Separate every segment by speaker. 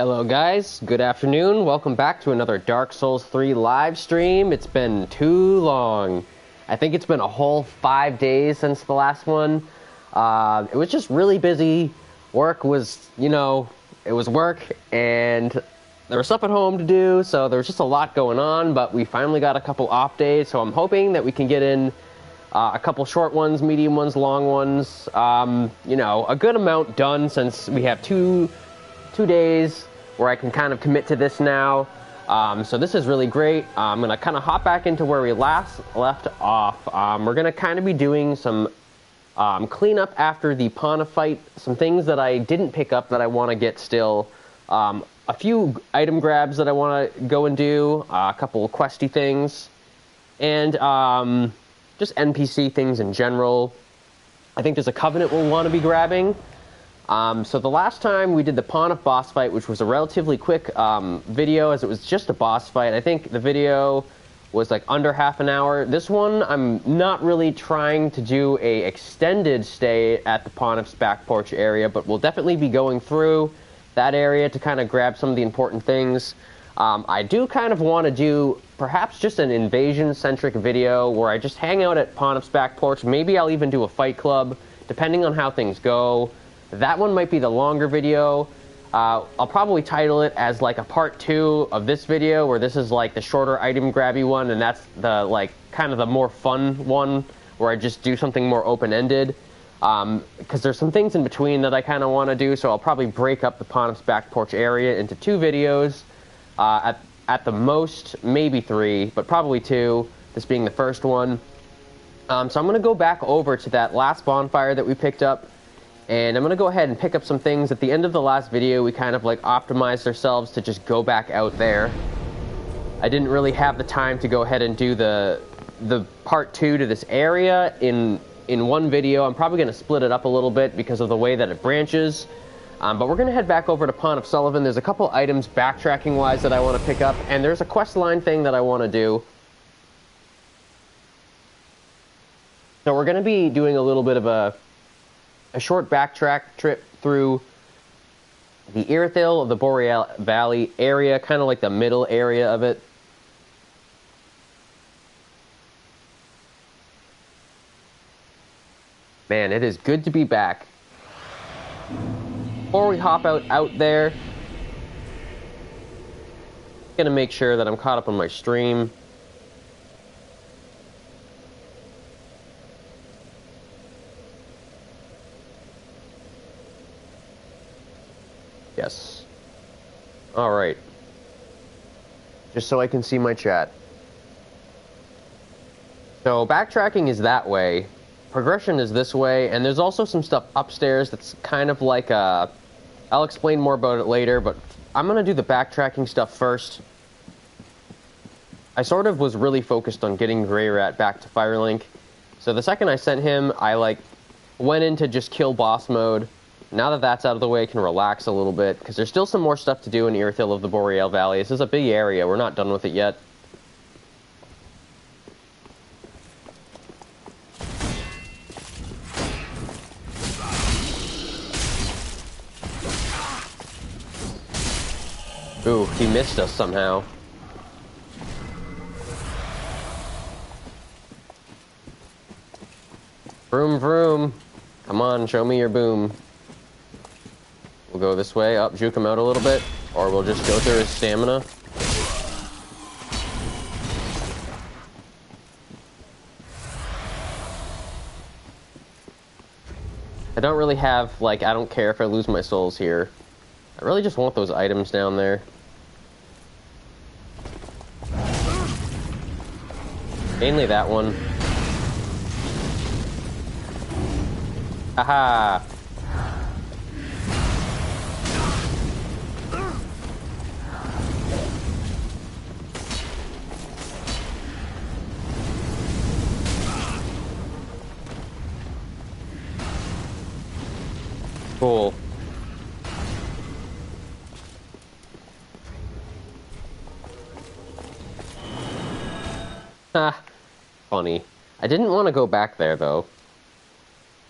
Speaker 1: Hello guys, good afternoon. Welcome back to another Dark Souls 3 live stream. It's been too long. I think it's been a whole 5 days since the last one. It was just really busy. Work was, it was work, and there was stuff at home to do, so there was just a lot going on, but we finally got a couple off days, so I'm hoping that we can get in a couple short ones, medium ones, long ones. A good amount done since we have two days where I can kind of commit to this now. So this is really great. I'm going to kind of hop back into where we last left off. We're going to kind of be doing some cleanup after the Pontiff fight, some things that I didn't pick up that I want to get still, a few item grabs that I want to go and do, a couple of questy things, and just NPC things in general. I think there's a Covenant we'll want to be grabbing. So the last time we did the Pontiff boss fight, which was a relatively quick video, as it was just a boss fight. I think the video was like under half an hour. This one, I'm not really trying to do a extended stay at the Pontiff's back porch area, but we'll definitely be going through that area to kind of grab some of the important things. I do kind of want to do perhaps just an invasion-centric video where I just hang out at Pontiff's back porch. Maybe I'll even do a fight club, depending on how things go. That one might be the longer video. I'll probably title it as like a part 2 of this video, where this is like the shorter item grabby one, and that's the like kind of the more fun one where I just do something more open-ended. Because there's some things in between that I kind of want to do, so I'll probably break up the Pontiff's back porch area into 2 videos. At the most, maybe 3, but probably 2, this being the first one. So I'm going to go back over to that last bonfire that we picked up, and I'm going to go ahead and pick up some things. At the end of the last video, we kind of like optimized ourselves to just go back out there. I didn't really have the time to go ahead and do the part 2 to this area in one video. I'm probably going to split it up a little bit because of the way that it branches. But we're going to head back over to Pontiff Sullivan. There's a couple items backtracking-wise that I want to pick up, and there's a quest line thing that I want to do. So we're going to be doing a little bit of a short backtrack trip through the Irithyll of the Boreal Valley area, kind of like the middle area of it. Man, it is good to be back. Before we hop out there, I'm gonna make sure that I'm caught up on my stream. Yes. All right. Just so I can see my chat. So backtracking is that way. Progression is this way, and there's also some stuff upstairs that's kind of like I'll explain more about it later, but I'm going to do the backtracking stuff first. I sort of was really focused on getting Grey Rat back to Firelink. So the second I sent him, I went into just kill boss mode. Now that that's out of the way, I can relax a little bit, because there's still some more stuff to do in Irithyll of the Boreal Valley. This is a big area. We're not done with it yet. Ooh, he missed us somehow. Vroom, vroom. Come on, show me your boom. We'll go this way, up, juke him out a little bit, or we'll just go through his stamina. I don't really have, I don't care if I lose my souls here. I really just want those items down there. Mainly that one. Aha! Cool. Ha! Funny. I didn't want to go back there, though.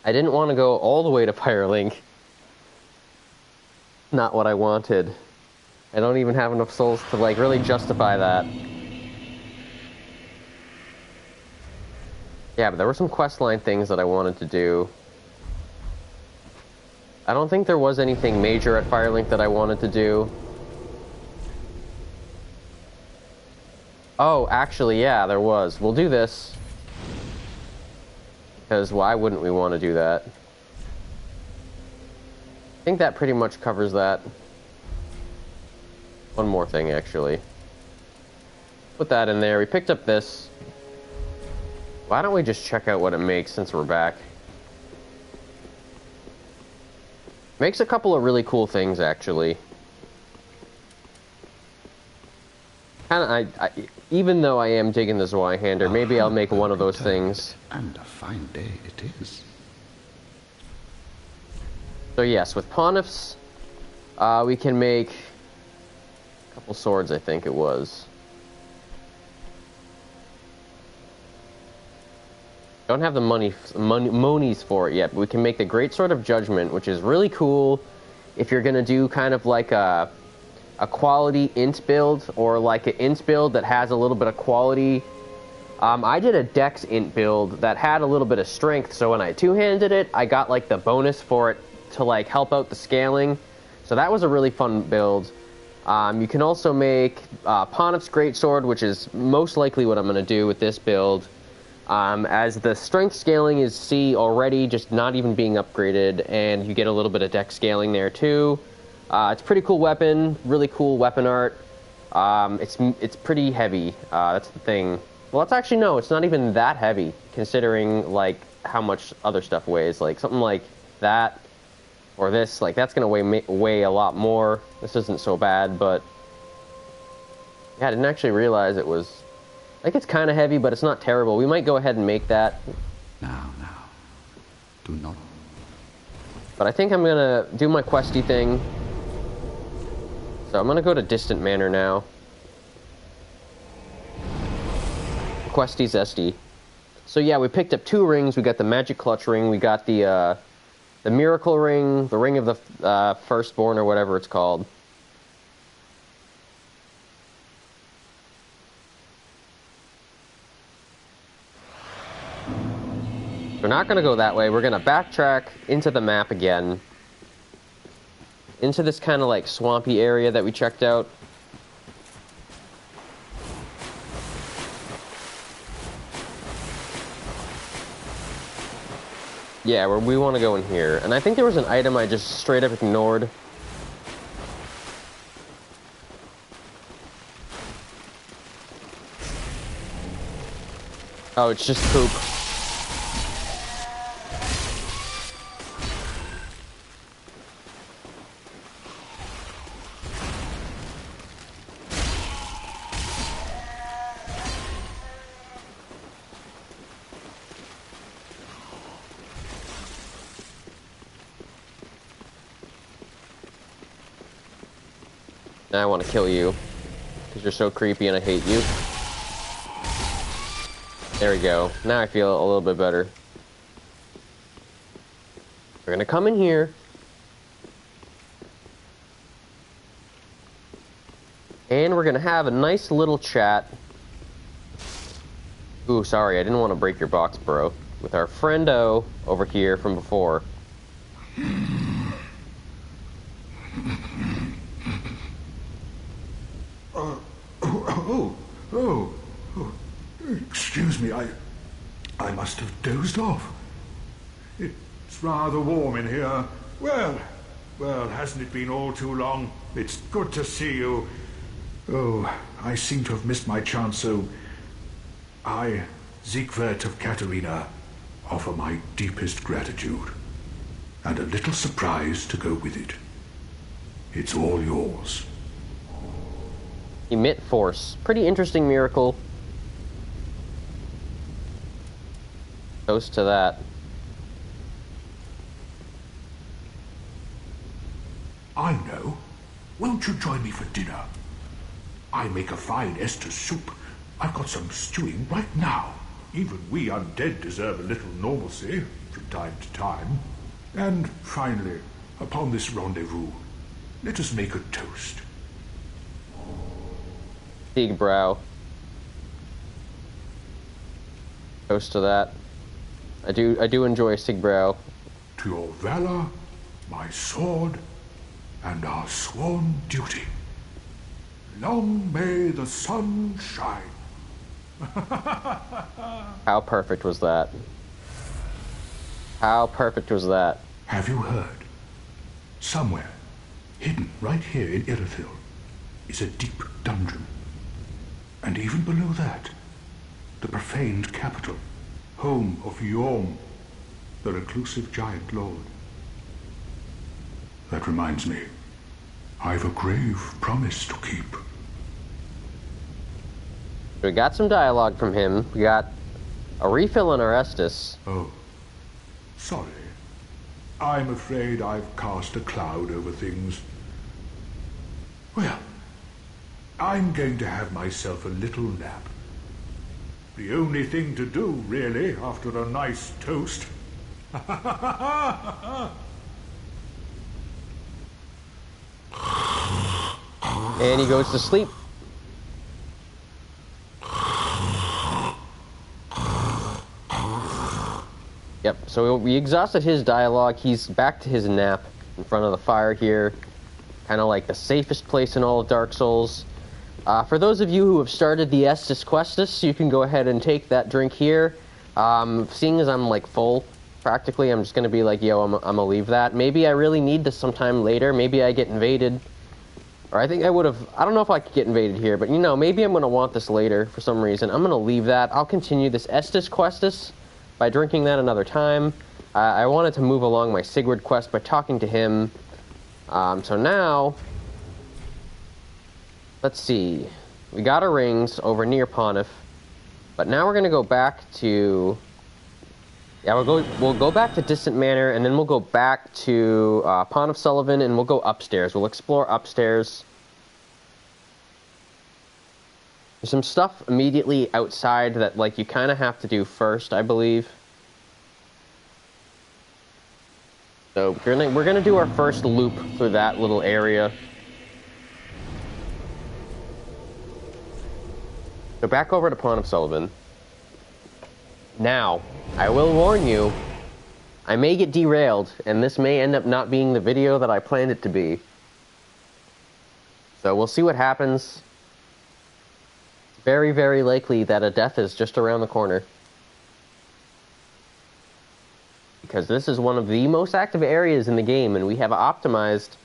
Speaker 1: I didn't want to go all the way to Firelink. Not what I wanted. I don't even have enough souls to, like, really justify that. Yeah, but there were some questline things that I wanted to do. I don't think there was anything major at Firelink that I wanted to do. Oh, actually, yeah, there was. We'll do this. Because why wouldn't we want to do that? I think that pretty much covers that. One more thing, actually. Put that in there. We picked up this. Why don't we just check out what it makes since we're back? Makes a couple of really cool things, actually. Even though I am digging the Zweihander, maybe I'll make one of those things.
Speaker 2: And a fine day it is.
Speaker 1: So yes, with Pontiffs, we can make a couple swords, I think it was. Don't have the monies for it yet, but we can make the Great Sword of Judgment, which is really cool if you're going to do kind of like a quality int build, or like an int build that has a little bit of quality. I did a dex int build that had a little bit of strength, so when I two-handed it, I got like the bonus for it to like help out the scaling. So that was a really fun build. You can also make Pontiff's Greatsword, which is most likely what I'm going to do with this build. As the strength scaling is C already, just not even being upgraded, and you get a little bit of dex scaling there too. It's a pretty cool weapon, really cool weapon art. It's pretty heavy, that's the thing. Well, it's actually, no, it's not even that heavy, considering, like, how much other stuff weighs. Like, something like that, or this, like, that's gonna weigh a lot more. This isn't so bad, but... yeah, I didn't actually realize it was... like, it's kind of heavy, but it's not terrible. We might go ahead and make that.
Speaker 2: Now, do not.
Speaker 1: But I think I'm gonna do my questy thing. So I'm gonna go to Distant Manor now. Questy zesty. So yeah, we picked up 2 rings. We got the Magic Clutch ring. We got the Miracle ring, the Ring of the Firstborn, or whatever it's called. We're not going to go that way. We're going to backtrack into the map again. Into this kind of like swampy area that we checked out. Yeah, we want to go in here. And I think there was an item I just straight up ignored. Oh, it's just poop. Now I want to kill you, because you're so creepy and I hate you. There we go. Now I feel a little bit better. We're going to come in here. And we're going to have a nice little chat. Ooh, sorry, I didn't want to break your box, bro. With our friendo over here from before.
Speaker 3: Excuse me, I must have dozed off. It's rather warm in here. Well, hasn't it been all too long? It's good to see you. Oh, I seem to have missed my chance, so I, Siegwart of Katarina, offer my deepest gratitude, and a little surprise to go with it. It's all yours.
Speaker 1: Emit Force. Pretty interesting miracle. Toast to that.
Speaker 3: I know. Won't you join me for dinner? I make a fine Esther soup. I've got some stewing right now. Even we undead deserve a little normalcy from time to time. And finally, upon this rendezvous, let us make a toast.
Speaker 1: Siegbrow. Toast to that. I do enjoy Siegbrow.
Speaker 3: To your valor, my sword, and our sworn duty. Long may the sun shine.
Speaker 1: How perfect was that? How perfect was that?
Speaker 3: Have you heard? Somewhere, hidden right here in Irithyll, is a deep dungeon. And even below that, the profaned capital, home of Yhorm, the reclusive giant lord. That reminds me, I've a grave promise to keep.
Speaker 1: We got some dialogue from him. We got a refill on our Estus.
Speaker 3: Oh, sorry. I'm afraid I've cast a cloud over things. Well, I'm going to have myself a little nap. The only thing to do, really, after a nice toast.
Speaker 1: And he goes to sleep. Yep, so we exhausted his dialogue. He's back to his nap in front of the fire here. Kind of like the safest place in all of Dark Souls. For those of you who have started the Estus Questus, you can go ahead and take that drink here. Seeing as I'm like full, practically, I'm just going to be like, yo, I'm gonna leave that. Maybe I really need this sometime later. Maybe I get invaded. Or I think I would have, I don't know if I could get invaded here, but you know, maybe I'm going to want this later for some reason. I'm going to leave that. I'll continue this Estus Questus by drinking that another time. I wanted to move along my Sigurd quest by talking to him. So now, let's see. We got our rings over near Pontiff, but now we're going to go back to... Yeah, we'll go back to Distant Manor, and then we'll go back to Pontiff Sullivan, and we'll go upstairs. We'll explore upstairs. There's some stuff immediately outside that, like, you kind of have to do first, I believe. So we're gonna do our first loop through that little area. So back over to Pontiff Sullivan. Now, I will warn you, I may get derailed, and this may end up not being the video that I planned it to be. So we'll see what happens. It's very, very likely that a death is just around the corner. Because this is one of the most active areas in the game, and we have optimized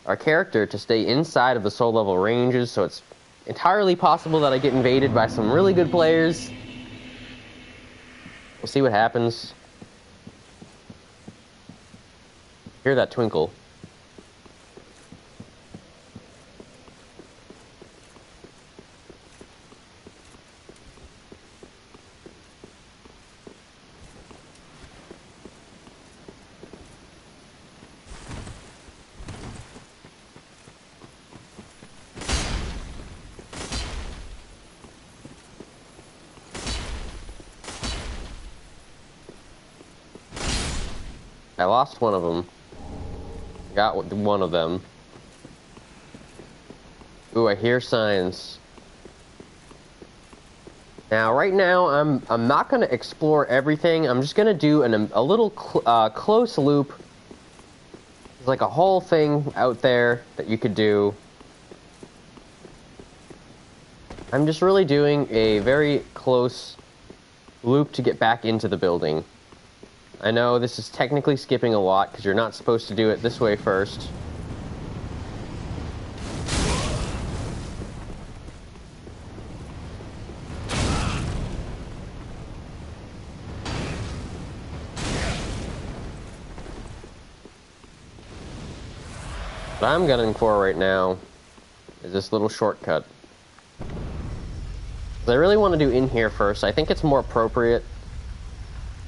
Speaker 1: our character to stay inside of the soul level ranges, so it's entirely possible that I get invaded by some really good players. We'll see what happens. Hear that twinkle. I lost one of them. Got one of them. Ooh, I hear signs. Now, right now, I'm not going to explore everything. I'm just going to do a little close loop. There's like a whole thing out there that you could do. I'm just really doing a very close loop to get back into the building. I know this is technically skipping a lot because you're not supposed to do it this way first. What I'm gunning for right now is this little shortcut. I really want to do in here first. I think it's more appropriate.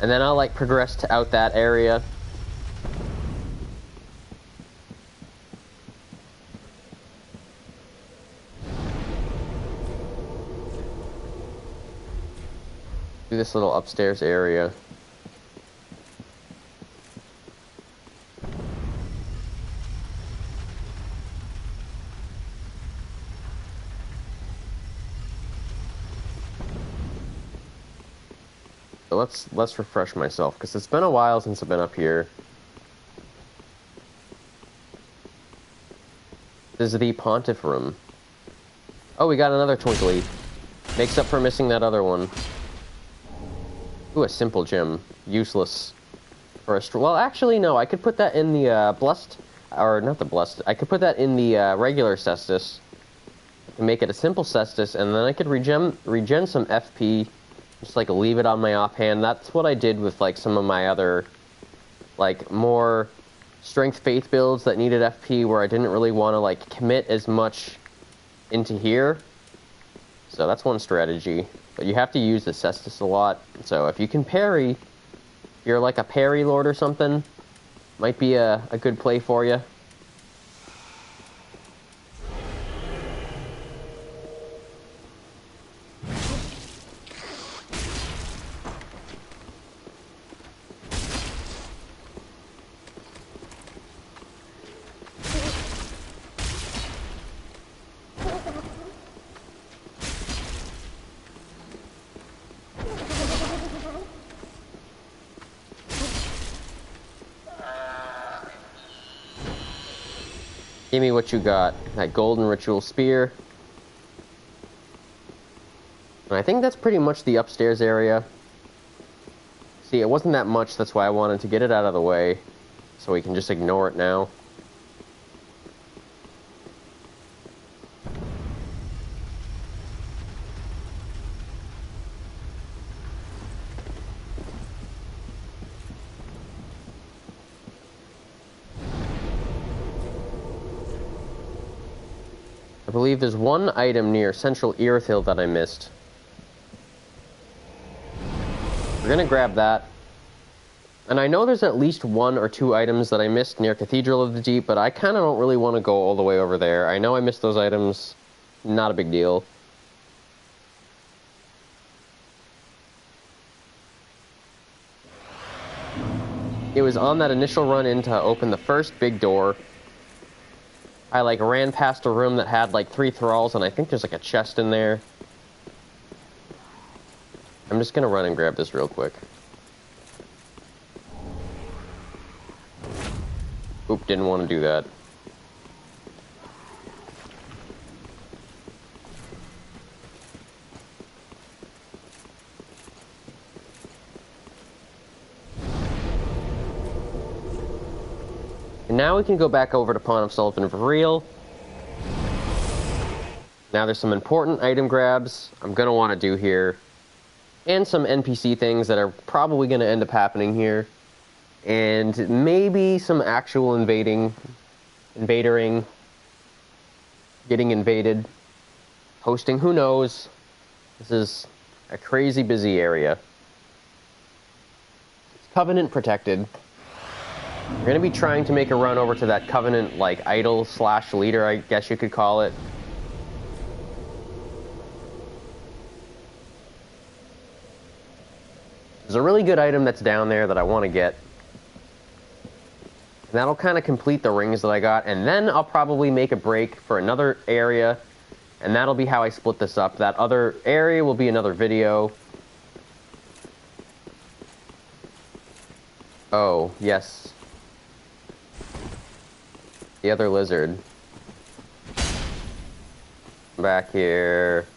Speaker 1: And then I'll, like, progress to out that area. Do this little upstairs area. So let's refresh myself, because it's been a while since I've been up here. This is the Pontiff room. Oh, we got another twinkly. Makes up for missing that other one. Ooh, a simple gem. Useless. For a well, actually, no. I could put that in the blessed, or not the blessed. I could put that in the regular cestus and make it a simple cestus, and then I could regen some FP. Just like leave it on my offhand. That's what I did with like some of my other, like more strength faith builds that needed FP, where I didn't really want to like commit as much into here. So that's one strategy. But you have to use the cestus a lot. So if you can parry, if you're like a parry lord or something, might be a good play for you. Give me what you got. That golden ritual spear. And I think that's pretty much the upstairs area. See, it wasn't that much, that's why I wanted to get it out of the way. So we can just ignore it now. I believe there's one item near Central Irithyll that I missed. We're gonna grab that. And I know there's at least 1 or 2 items that I missed near Cathedral of the Deep, but I kind of don't really want to go all the way over there. I know I missed those items. Not a big deal. It was on that initial run in to open the first big door. I like ran past a room that had like 3 thralls, and I think there's like a chest in there. I'm just gonna run and grab this real quick. Oop, didn't want to do that. And now we can go back over to Pontiff Sullivan for real. Now there's some important item grabs I'm going to want to do here. And some NPC things that are probably going to end up happening here. And maybe some actual invadering. Getting invaded. Hosting, who knows. This is a crazy busy area. It's Covenant protected. We're going to be trying to make a run over to that Covenant, like, idol / leader, I guess you could call it. There's a really good item that's down there that I want to get. And that'll kind of complete the rings that I got, and then I'll probably make a break for another area, and that'll be how I split this up. That other area will be another video. Oh, yes. The other lizard. Back here.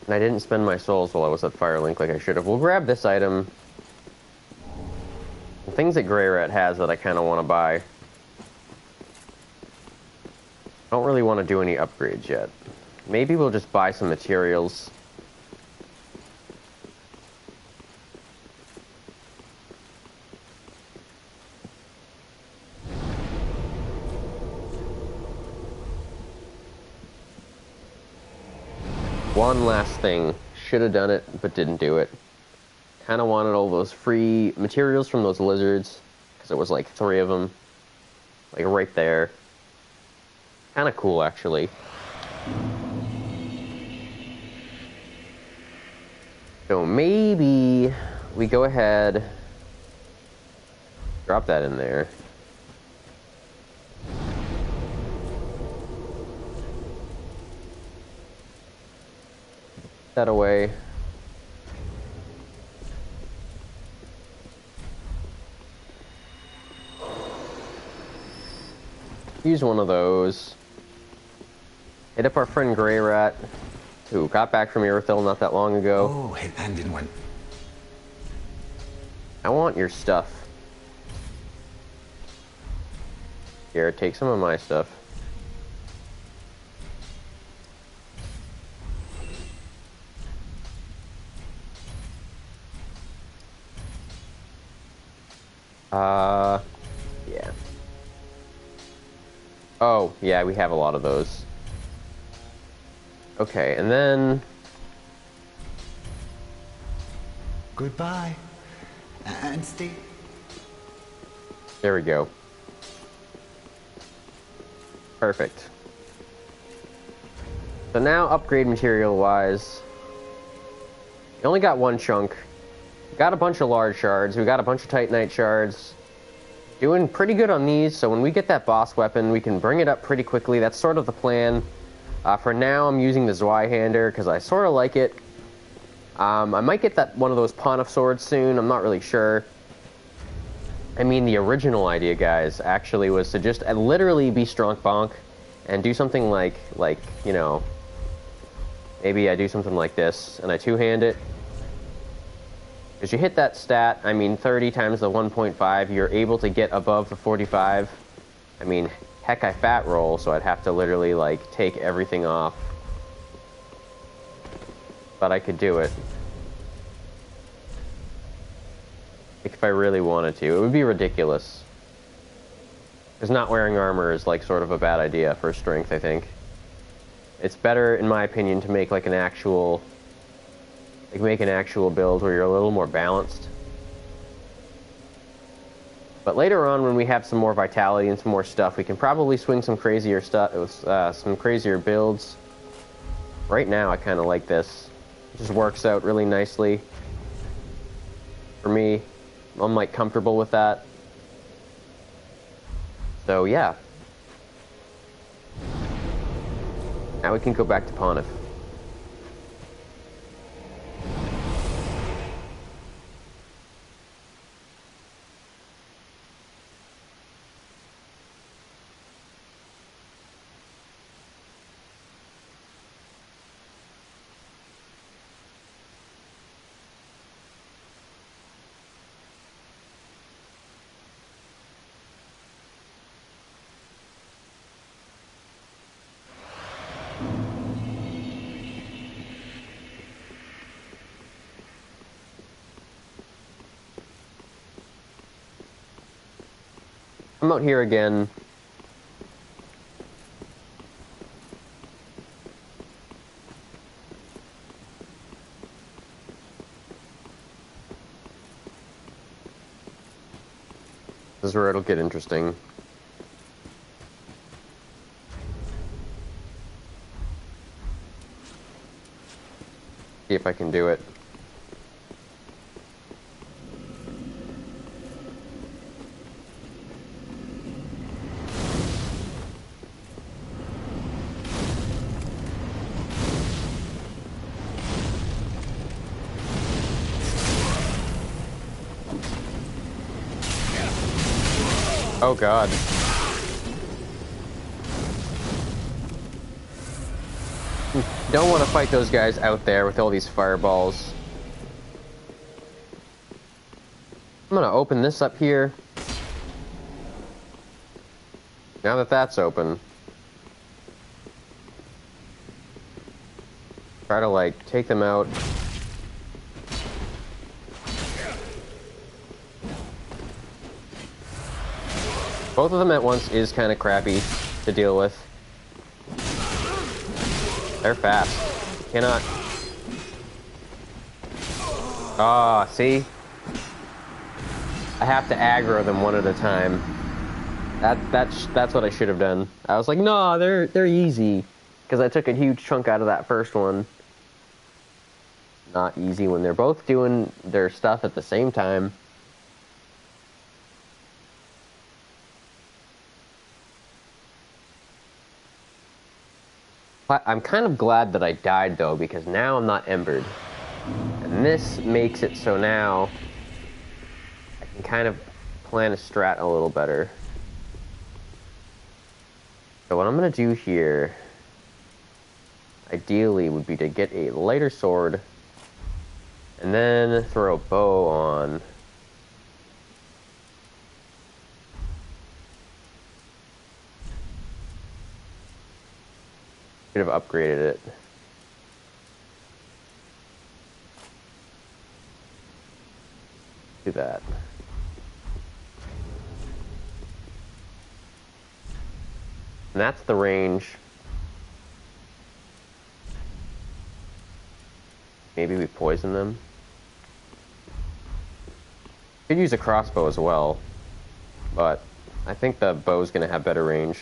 Speaker 1: And I didn't spend my souls while I was at Firelink like I should have. We'll grab this item. The things that Grey Rat has that I kind of want to buy. I don't really want to do any upgrades yet. Maybe we'll just buy some materials. One last thing. Should have done it, but didn't do it. Kind of wanted all those free materials from those lizards, because it was like 3 of them. Like right there. Kind of cool, actually. So maybe we go ahead, drop that in there. that away. Use one of those. Hit up our friend Grey Rat, who got back from Irithyll not that long ago.
Speaker 2: Oh, it landed one.
Speaker 1: I want your stuff. Here, take some of my stuff. Yeah. Oh, yeah, we have a lot of those. Okay, and then...
Speaker 2: Goodbye. And stay.
Speaker 1: There we go. Perfect. So now, upgrade material-wise, we only got one chunk. We got a bunch of large shards. We got a bunch of Titanite shards. Doing pretty good on these, so when we get that boss weapon, we can bring it up pretty quickly. That's sort of the plan. For now, I'm using the Zweihander, because I sort of like it. I might get that one of those Pontiff swords soon. I'm not really sure. I mean, the original idea, guys, actually was to just literally be Strong Bonk and do something like, you know, maybe I do something like this, and I two-hand it. Because you hit that stat, I mean, 30 times the 1.5, you're able to get above the 45. I mean, heck, I fat roll, so I'd have to literally, like, take everything off. But I could do it. If I really wanted to. It would be ridiculous. Because not wearing armor is, like, sort of a bad idea for strength, I think. It's better, in my opinion, to make, like, an actual... Like, make an actual build where you're a little more balanced. But later on, when we have some more vitality and some more stuff, we can probably swing some crazier stuff with some crazier builds. Right now, I kind of like this. It just works out really nicely. For me, I'm, like, comfortable with that. So, yeah. Now we can go back to Pontiff. I'm out here again. This is where it'll get interesting. See if I can do it. Oh god. Don't want to fight those guys out there with all these fireballs. I'm gonna open this up here. Now that that's open. Try to, like, take them out. Both of them at once is kind of crappy to deal with. They're fast. Cannot. Ah, see? I have to aggro them one at a time. That's what I should have done. I was like, no, they're easy. Because I took a huge chunk out of that first one. Not easy when they're both doing their stuff at the same time. I'm kind of glad that I died, though, because now I'm not embered. And this makes it so now I can kind of plan a strat a little better. So what I'm going to do here, ideally, would be to get a lighter sword and then throw a bow on. Should have upgraded it. Do that. And that's the range. Maybe we poison them. Could use a crossbow as well, but I think the bow's gonna have better range.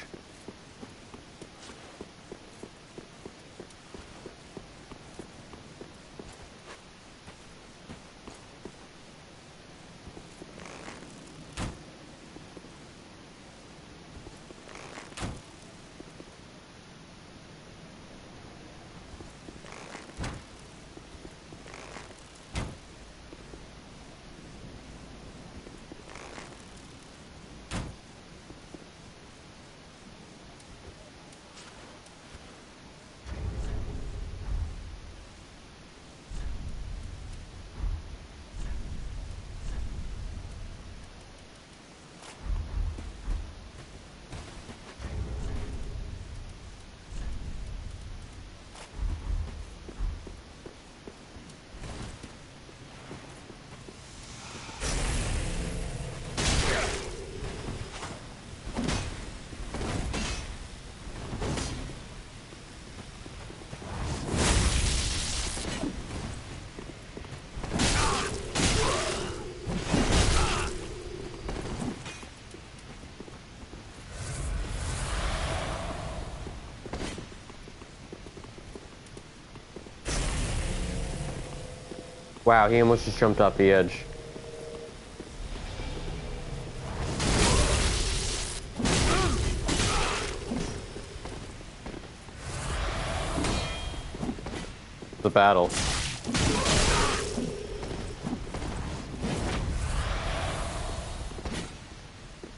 Speaker 1: Wow, he almost just jumped off the edge. The battle.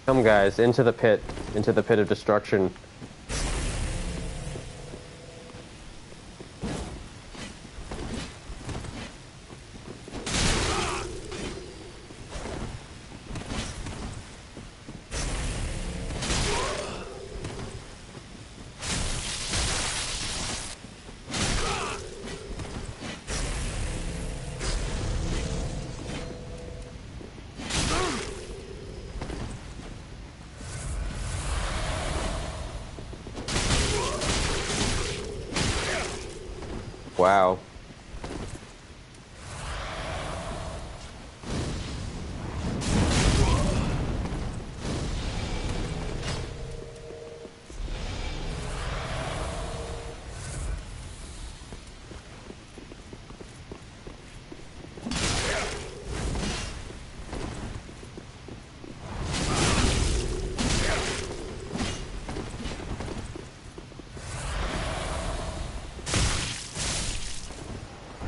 Speaker 1: Come guys, into the pit of destruction. Wow.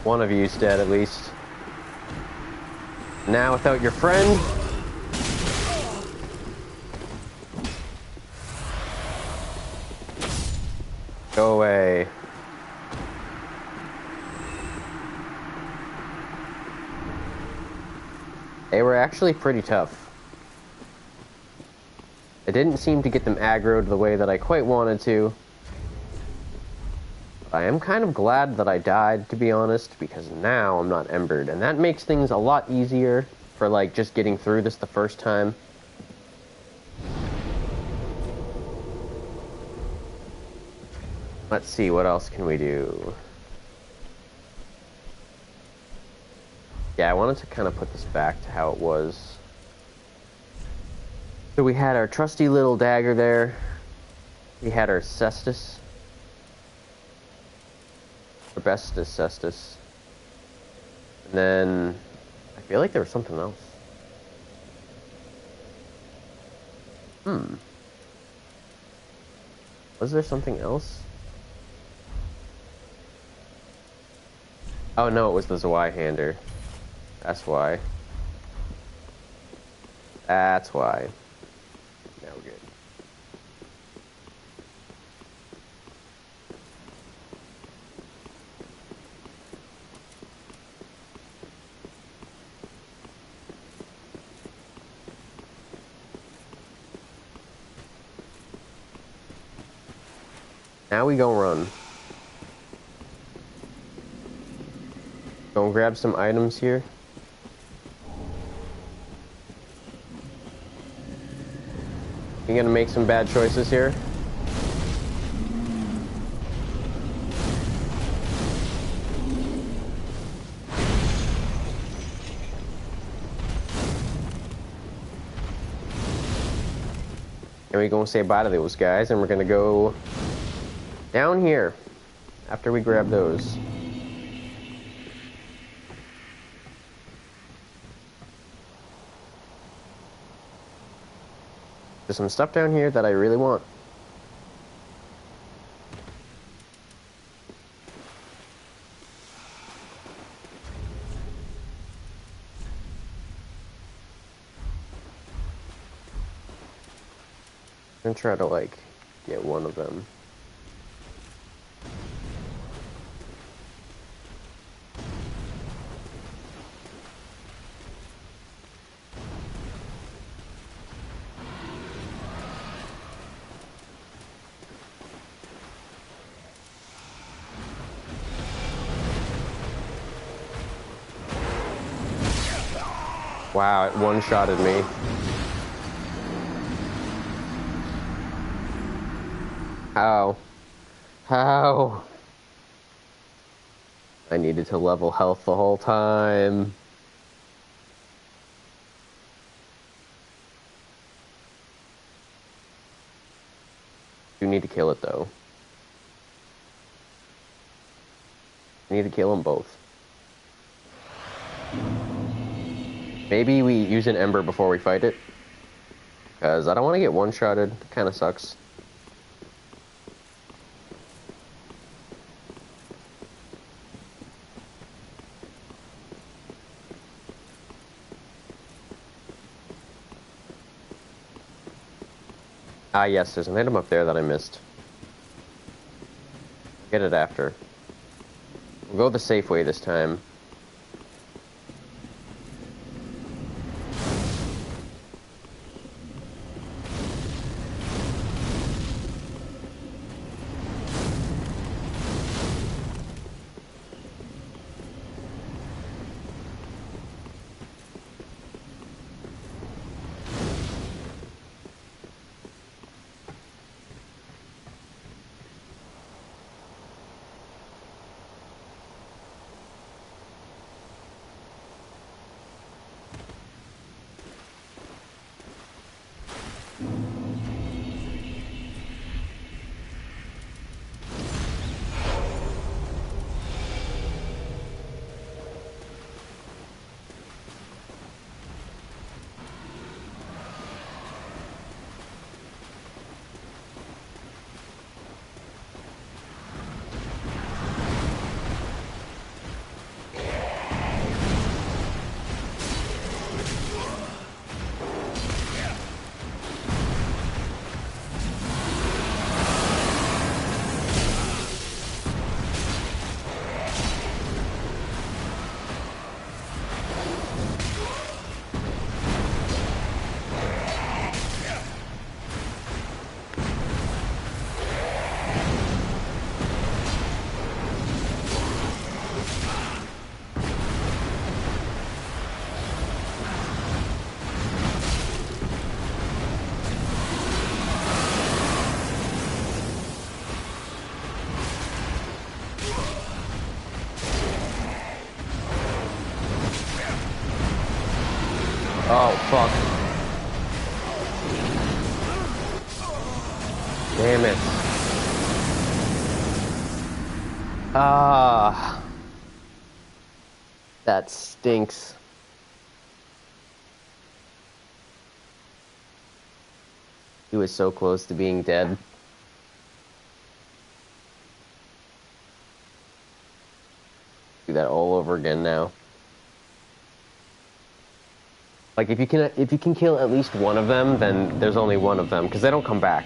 Speaker 1: One of you's dead, at least. Now, without your friend... Go away. They were actually pretty tough. I didn't seem to get them aggroed the way that I quite wanted to. I am kind of glad that I died, to be honest, because now I'm not embered, and that makes things a lot easier for, like, just getting through this the first time. Let's see, what else can we do? Yeah, I wanted to kind of put this back to how it was. So we had our trusty little dagger there. We had our cestus. Or Bestus cestus. And then I feel like there was something else. Was there something else? Oh no, it was the Zweihander. That's why. That's why. Now we're good. Now we go run. Go and grab some items here. You're gonna make some bad choices here. And we're gonna say bye to those guys, and we're gonna go down here after we grab those. There's some stuff down here that I really want. I'm gonna try to, like, get one of them. Wow, it one-shotted me. How? How? I needed to level health the whole time. You need to kill it, though. I need to kill them both. Maybe we use an Ember before we fight it. Because I don't want to get one-shotted. Kind of sucks. Ah, yes, there's an item up there that I missed. Get it after. We'll go the safe way this time. Oh, fuck. Damn it. Ah. That stinks. He was so close to being dead. do that all over again now. Like, if you can kill at least one of them, then there's only one of them, because they don't come back.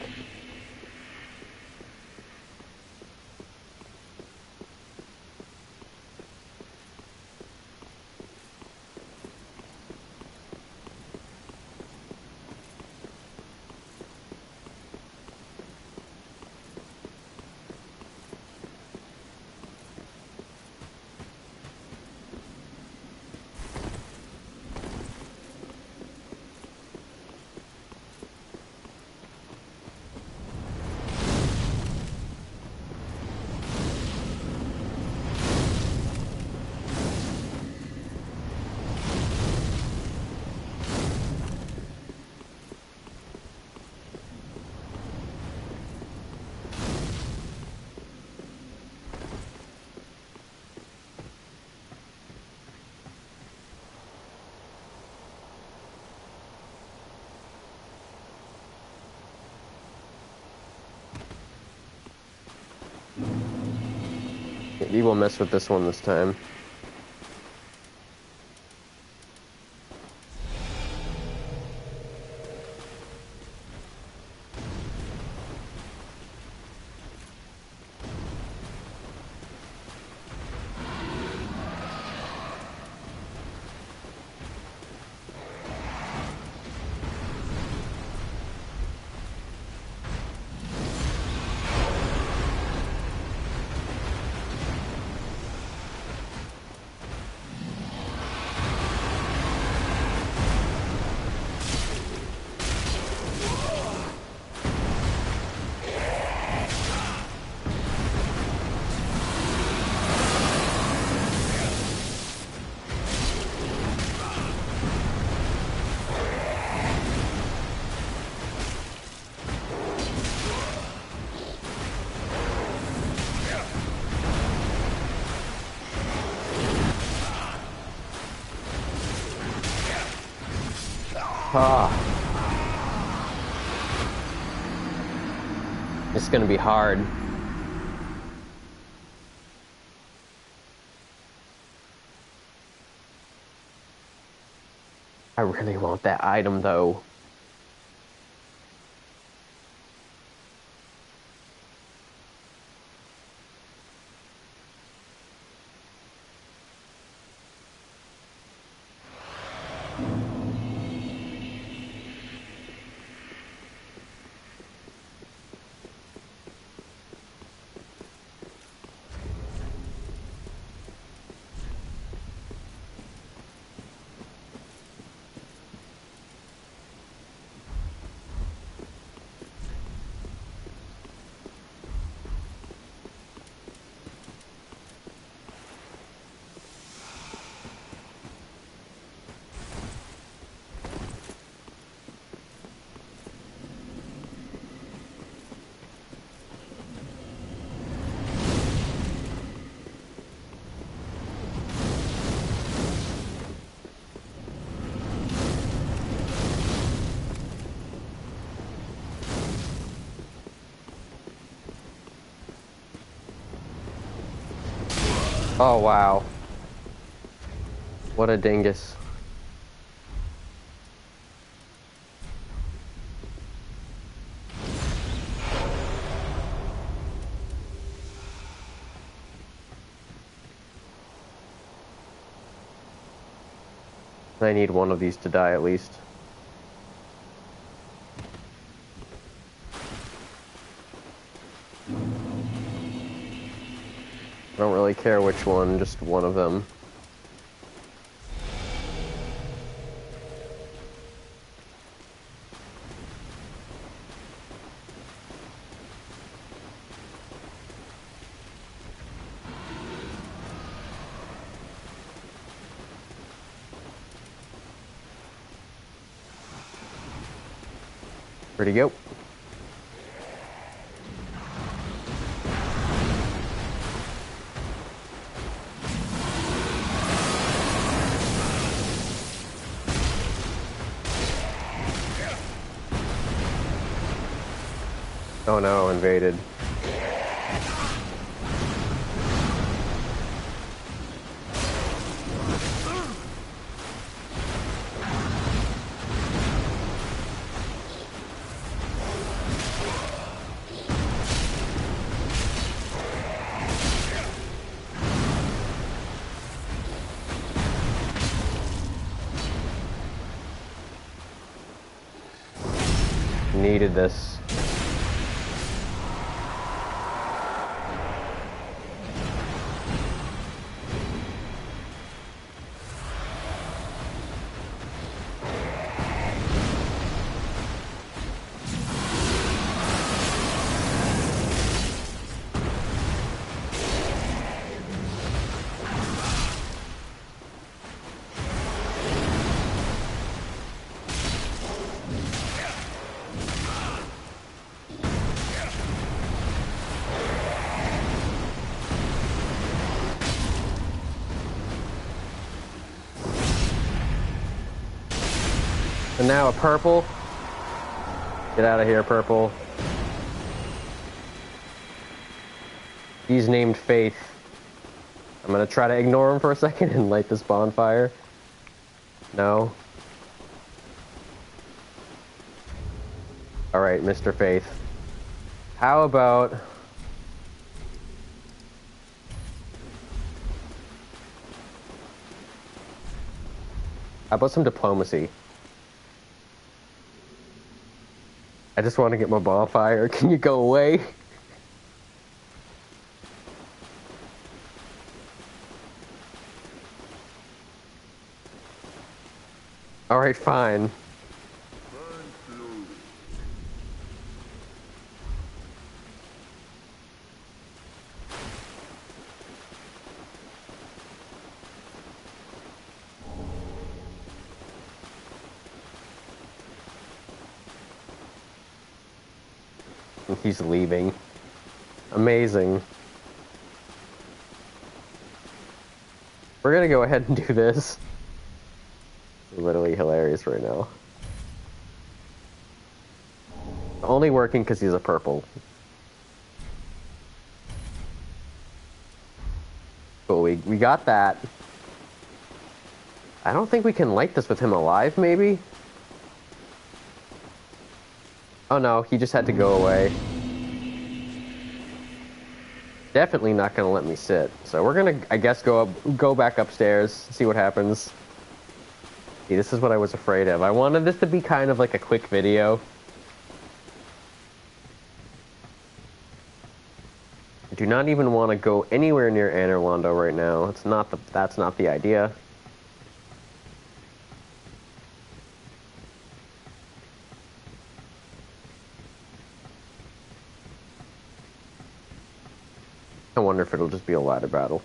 Speaker 1: Maybe we'll mess with this one this time. It's gonna be hard. I really want that item though. Oh, wow. What a dingus. I need one of these to die at least. I don't really care which one, just one of them. Where'd he go? Oh no, invaded. needed this. And now a purple. Get out of here, purple. He's named Faith. I'm gonna try to ignore him for a second and light this bonfire. No. Alright, Mr. Faith. How about... How about some diplomacy? I just want to get my bonfire. Can you go away? Alright, fine. He's leaving. Amazing. We're gonna go ahead and do this. It's literally hilarious right now. Only working because he's a purple. Cool, we got that. I don't think we can light this with him alive, maybe? Oh no, he just had to go away. Definitely not gonna let me sit. So we're gonna, I guess, go back upstairs, see what happens. See, this is what I was afraid of. I wanted this to be kind of like a quick video. I do not even want to go anywhere near Anor right now. That's not the idea. I wonder if it'll just be a ladder battle.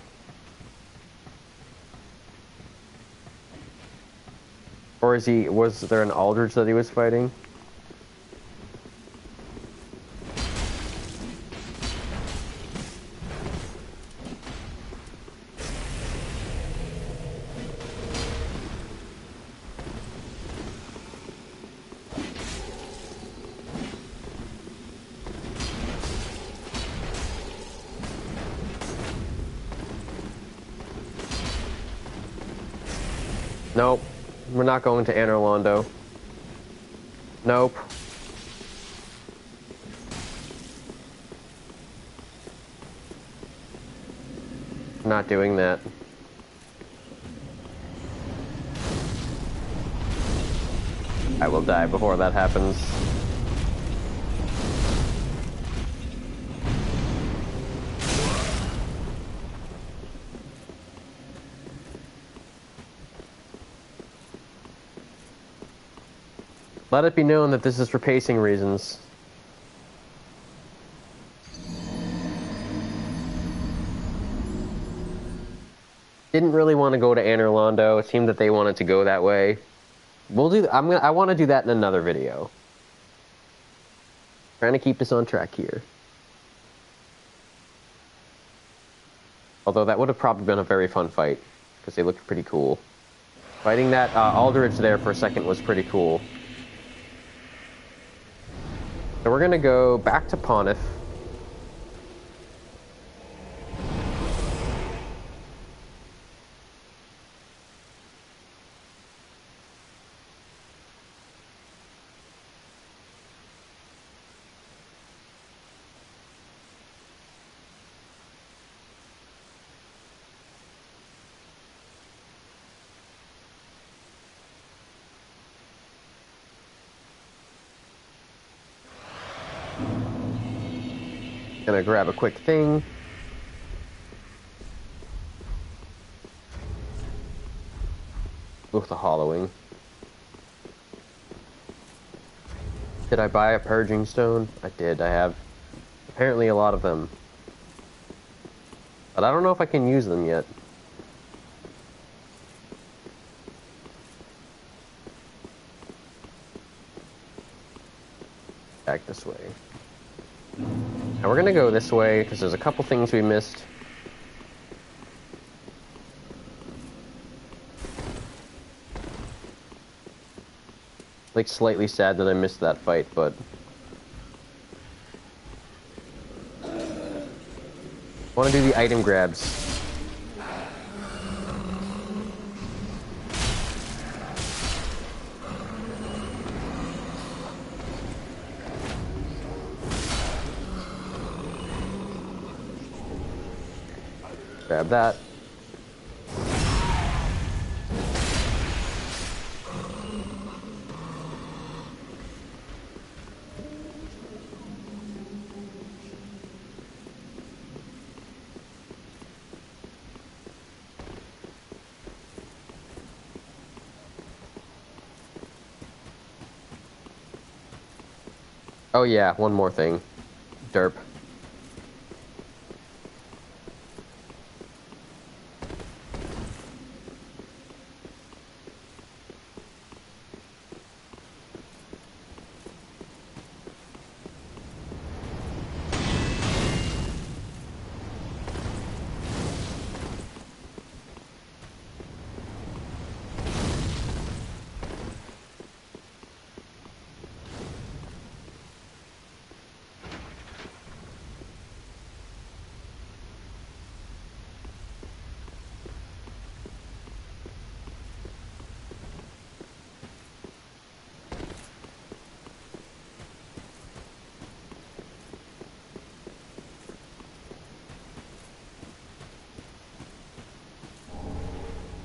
Speaker 1: Or was there an Aldrich that he was fighting? Nope. We're not going to Anor. Nope. Not doing that. I will die before that happens. Let it be known that this is for pacing reasons. Didn't really want to go to Anor. It seemed that they wanted to go that way. We'll do. I want to do that in another video. Trying to keep us on track here. Although that would have probably been a very fun fight because they looked pretty cool. Fighting that Aldrich there for a second was pretty cool. So we're going to go back to Pontiff. Gonna grab a quick thing. Ooh, the hollowing. Did I buy a purging stone? I did. I have apparently a lot of them. But I don't know if I can use them yet. Back this way. Now we're gonna go this way because there's a couple things we missed. Like slightly sad that I missed that fight, but I want to do the item grabs. Grab that. Oh yeah, one more thing. Derp.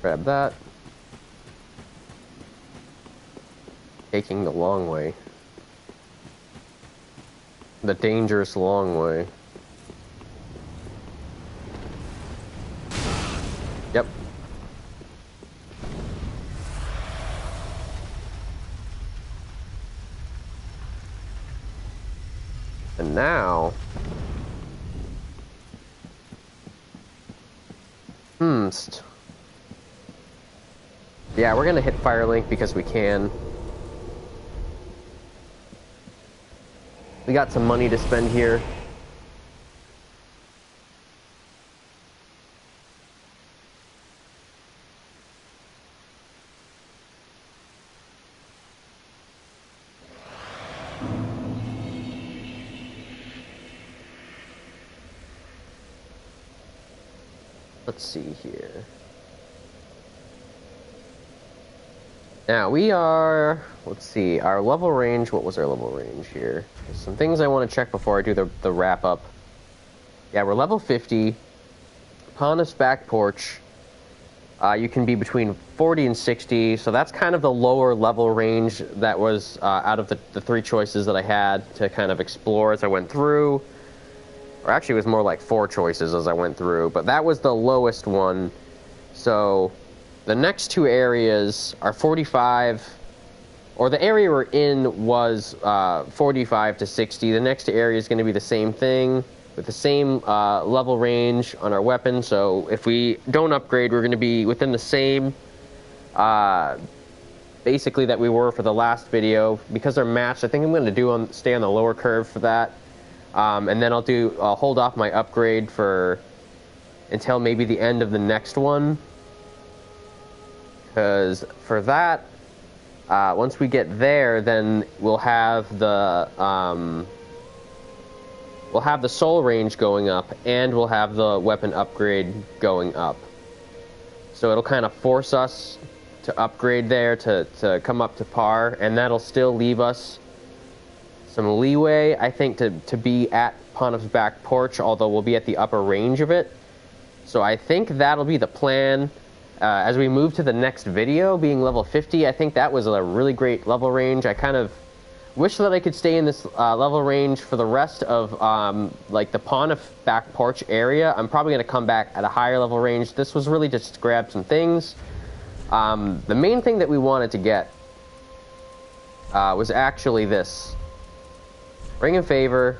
Speaker 1: Grab that. Taking the long way. The dangerous long way. Yep. And now... Yeah, we're gonna hit Firelink because we can. We got some money to spend here. Let's see here. Now we are, let's see, our level range, what was our level range here? There's some things I want to check before I do the wrap up. Yeah, we're level 50. Pontiff's back porch. You can be between 40 and 60, so that's kind of the lower level range that was out of the three choices that I had to kind of explore as I went through. Or actually it was more like 4 choices as I went through, but that was the lowest one. So the next 2 areas are 45, or the area we're in was 45 to 60. The next area is going to be the same thing, with the same level range on our weapon. So if we don't upgrade, we're going to be within the same, basically, that we were for the last video. Because they're matched, I think I'm going to stay on the lower curve for that. And then I'll hold off my upgrade until maybe the end of the next one. Because for that, once we get there, then we'll have the soul range going up, and we'll have the weapon upgrade going up. So it'll kind of force us to upgrade there to come up to par, and that'll still leave us some leeway, I think, to be at Pontiff's back porch, although we'll be at the upper range of it. So I think that'll be the plan. As we move to the next video, being level 50, I think that was a really great level range. I kind of wish that I could stay in this level range for the rest of like the Pontiff back porch area. I'm probably going to come back at a higher level range. This was really just to grab some things. The main thing that we wanted to get was actually this. Ring of Favor.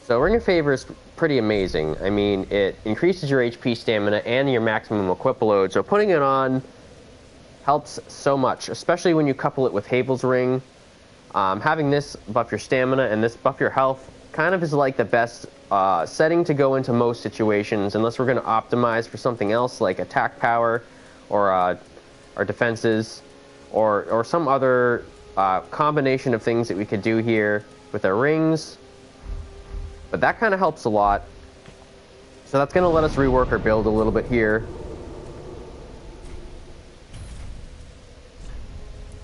Speaker 1: So Ring of Favor is pretty amazing. I mean, it increases your HP, stamina, and your maximum equip load. So putting it on helps so much, especially when you couple it with Havel's Ring. Having this buff your stamina and this buff your health kind of is like the best setting to go into most situations, unless we're going to optimize for something else like attack power or our defenses or some other combination of things that we could do here with our rings. But that kind of helps a lot. So that's going to let us rework our build a little bit here.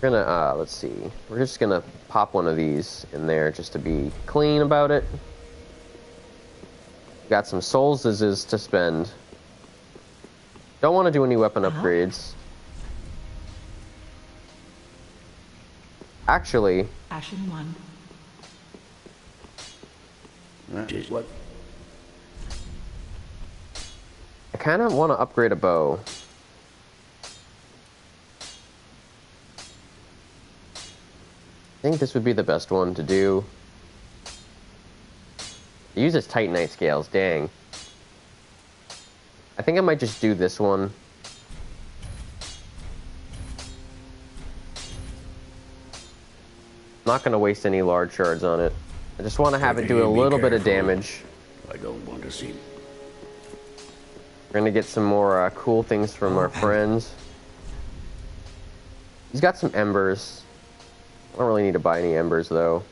Speaker 1: We're gonna, let's see. We're just gonna pop one of these in there just to be clean about it. Got some souls to spend. Don't want to do any weapon upgrades. Actually,
Speaker 4: Ashen one.
Speaker 5: What?
Speaker 1: I kind of want to upgrade a bow. I think this would be the best one to do. It uses Titanite scales, dang. I think I might just do this one. Not going to waste any large shards on it. I just want to have it do a little bit of damage.
Speaker 5: I don't want to see.
Speaker 1: We're going to get some more cool things from our friends. He's got some embers. I don't really need to buy any embers, though.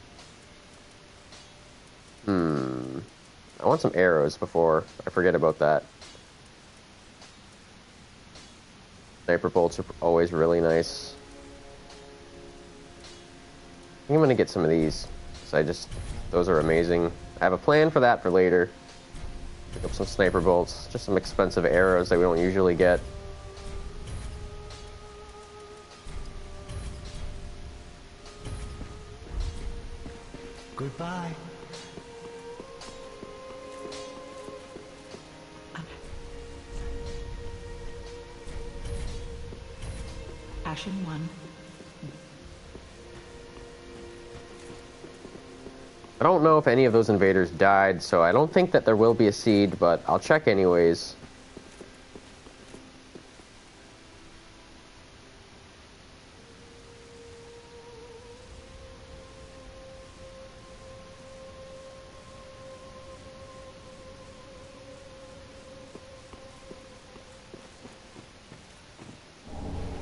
Speaker 1: I want some arrows before I forget about that. Sniper bolts are always really nice. I think I'm going to get some of these. Those are amazing. I have a plan for that for later. Pick up some sniper bolts. Just some expensive arrows that we don't usually get.
Speaker 2: Goodbye.
Speaker 4: Ashen one.
Speaker 1: I don't know if any of those invaders died, so I don't think that there will be a seed, but I'll check anyways.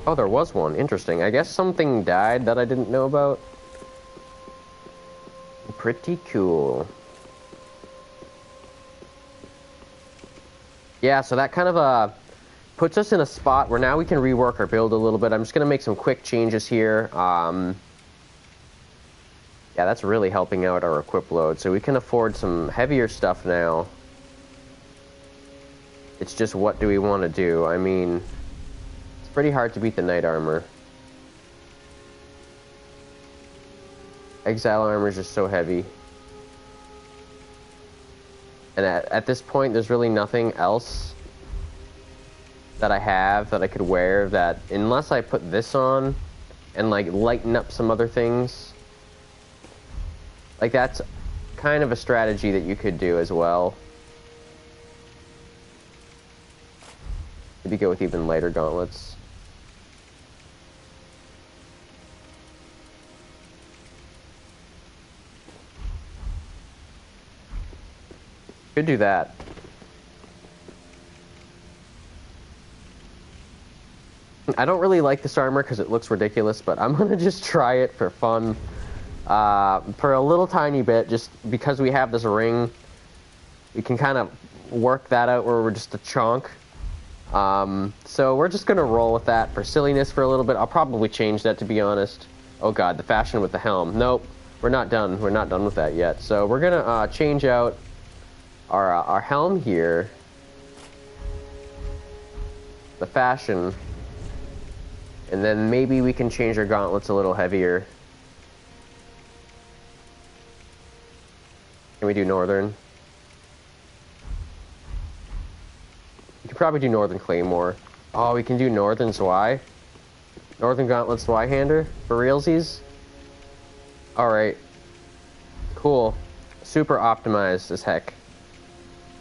Speaker 1: Oh, there was one. Interesting. I guess something died that I didn't know about. Pretty cool. Yeah, so that kind of puts us in a spot where now we can rework our build a little bit. I'm just going to make some quick changes here. Yeah, that's really helping out our equip load. So we can afford some heavier stuff now. It's just, what do we want to do? I mean, it's pretty hard to beat the knight armor. Exile armor is just so heavy. And at this point, there's really nothing else that I have that I could wear that, unless I put this on and like lighten up some other things. Like, that's kind of a strategy that you could do as well. Maybe go with even lighter gauntlets. Could do that. I don't really like this armor because it looks ridiculous, but I'm gonna just try it for fun. For a little tiny bit, just because we have this ring, we can kind of work that out where we're just a chonk. So we're just gonna roll with that for silliness for a little bit. I'll probably change that, to be honest. Oh god, the fashion with the helm. Nope, we're not done. We're not done with that yet. So we're gonna change out our helm here, the fashion, and then maybe we can change our gauntlets a little heavier. Can we do Northern? We could probably do Northern Claymore. Oh, we can do Northern Zwei. Northern Gauntlet Zweihander for realsies. Alright. Cool. Super optimized as heck.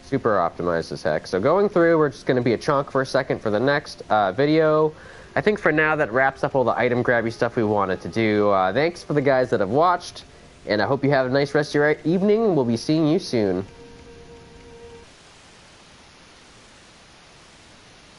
Speaker 1: Super optimized as heck. So going through, we're just going to be a chunk for a second for the next video. I think for now that wraps up all the item grabby stuff we wanted to do. Thanks for the guys that have watched, and I hope you have a nice rest of your evening. We'll be seeing you soon.